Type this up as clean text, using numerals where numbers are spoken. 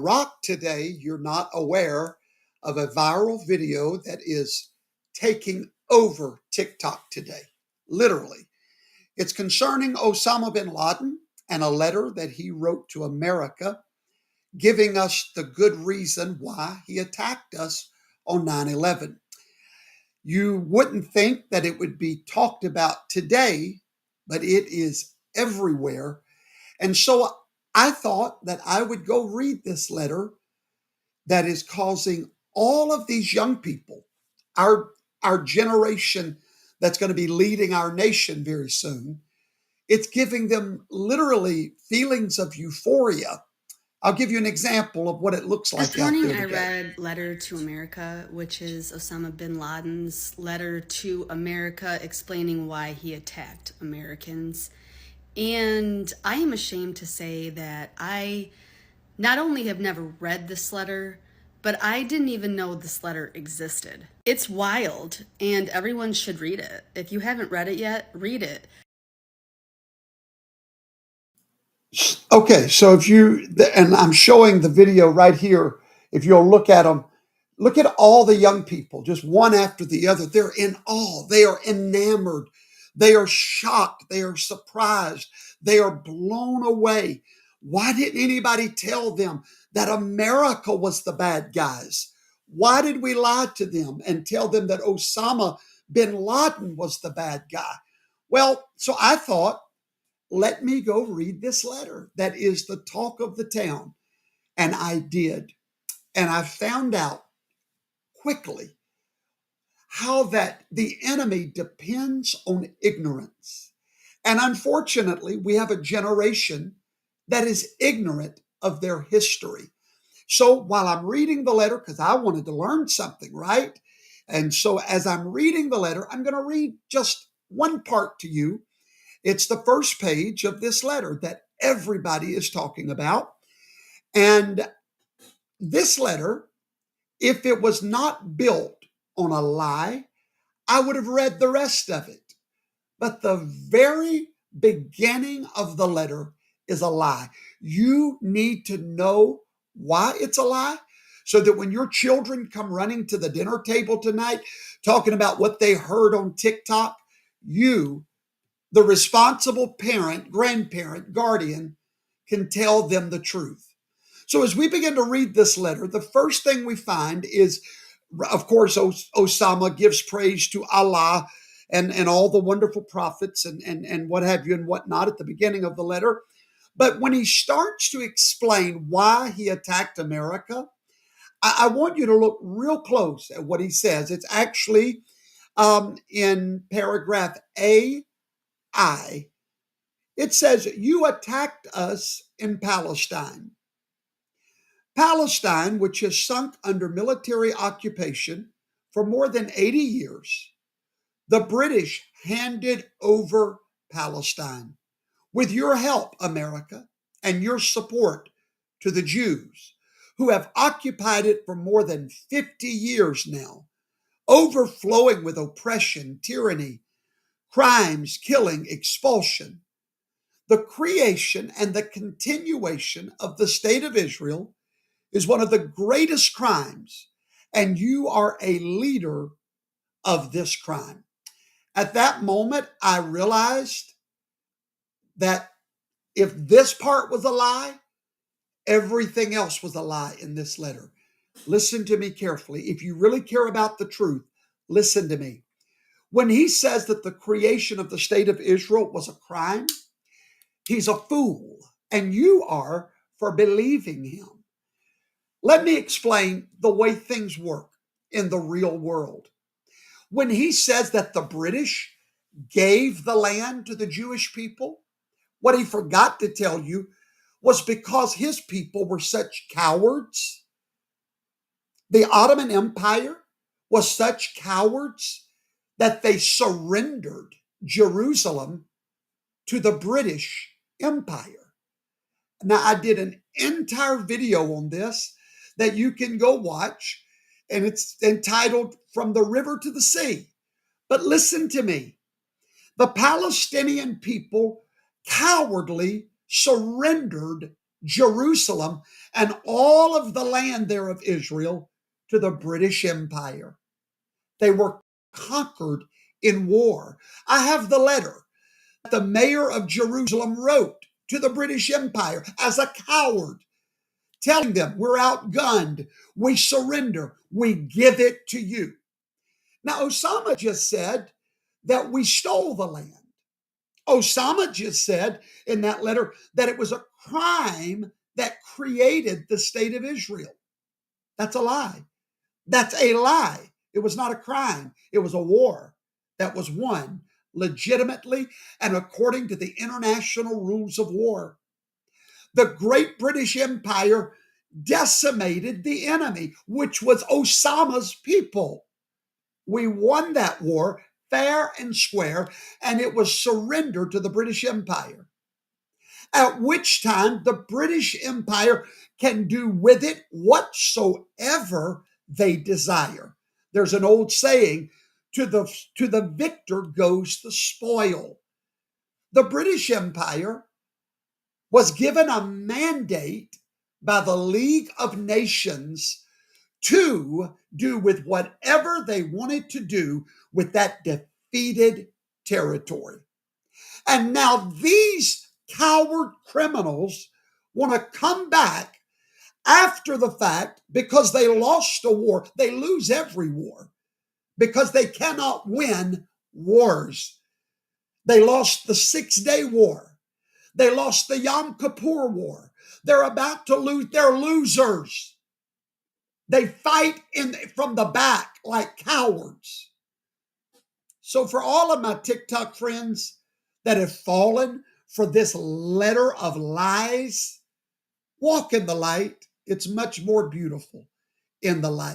Rock today, you're not aware of a viral video that is taking over TikTok today. Literally. It's concerning Osama bin Laden and a letter that he wrote to America giving us the good reason why he attacked us on 9/11. You wouldn't think that it would be talked about today, but it is everywhere. And so I thought that I would go read this letter that is causing all of these young people, our, our generation that's going to be leading our nation very soon, it's giving them literally feelings of euphoria. I'll give you an example of what it looks like This morning, out there today. I read Letter to America, which is Osama bin Laden's letter to America explaining why he attacked Americans. And I am ashamed to say that I not only have never read this letter, but I didn't even know this letter existed. It's wild, and everyone should read it. If you haven't read it yet, read it. Okay, so and I'm showing the video right here. If you'll look at them, look at all the young people, just one after the other. They're in awe. They are enamored. They are shocked. They are surprised. They are blown away. Why didn't anybody tell them that America was the bad guys? Why did we lie to them and tell them that Osama bin Laden was the bad guy? Well, so I thought, let me go read this letter that is the talk of the town. And I did. And I found out quickly how that the enemy depends on ignorance. And unfortunately, we have a generation that is ignorant of their history. So while I'm reading the letter, because I wanted to learn something, right? And so as I'm reading the letter, I'm going to read just one part to you. It's the first page of this letter that everybody is talking about. And this letter, if it was not built on a lie, I would have read the rest of it. But the very beginning of the letter is a lie. You need to know why it's a lie so that when your children come running to the dinner table tonight talking about what they heard on TikTok, you, the responsible parent, grandparent, guardian, can tell them the truth. So as we begin to read this letter, the first thing we find is, of course, Osama gives praise to Allah and all the wonderful prophets and what have you and whatnot at the beginning of the letter. But when he starts to explain why he attacked America, I want you to look real close at what he says. It's actually in paragraph AI. It says, "You attacked us in Palestine." Palestine, which has sunk under military occupation for more than 80 years, the British handed over Palestine with your help, America, and your support to the Jews who have occupied it for more than 50 years now, overflowing with oppression, tyranny, crimes, killing, expulsion. The creation and the continuation of the state of Israel is one of the greatest crimes, and you are a leader of this crime. At that moment, I realized that if this part was a lie, everything else was a lie in this letter. Listen to me carefully. If you really care about the truth, listen to me. When he says that the creation of the state of Israel was a crime, he's a fool, and you are for believing him. Let me explain the way things work in the real world. When he says that the British gave the land to the Jewish people, what he forgot to tell you was because his people were such cowards. The Ottoman Empire was such cowards that they surrendered Jerusalem to the British Empire. Now, I did an entire video on this that you can go watch, and it's entitled From the River to the Sea. But listen to me. The Palestinian people cowardly surrendered Jerusalem and all of the land there of Israel to the British Empire. They were conquered in war. I have the letter that the mayor of Jerusalem wrote to the British Empire as a coward, telling them, we're outgunned, we surrender, we give it to you. Now, Osama just said that we stole the land. Osama just said in that letter that it was a crime that created the state of Israel. That's a lie. That's a lie. It was not a crime. It was a war that was won legitimately and according to the international rules of war. The Great British Empire decimated the enemy, which was Osama's people. We won that war fair and square, and it was surrendered to the British Empire. At which time the British Empire can do with it whatsoever they desire. There's an old saying, to the victor goes the spoil. The British Empire was given a mandate by the League of Nations to do with whatever they wanted to do with that defeated territory. And now these coward criminals want to come back after the fact because they lost a war. They lose every war because they cannot win wars. They lost the 6-Day War. They lost the Yom Kippur War. They're about to lose. They're losers. They fight from the back like cowards. So for all of my TikTok friends that have fallen for this letter of lies, walk in the light. It's much more beautiful in the light.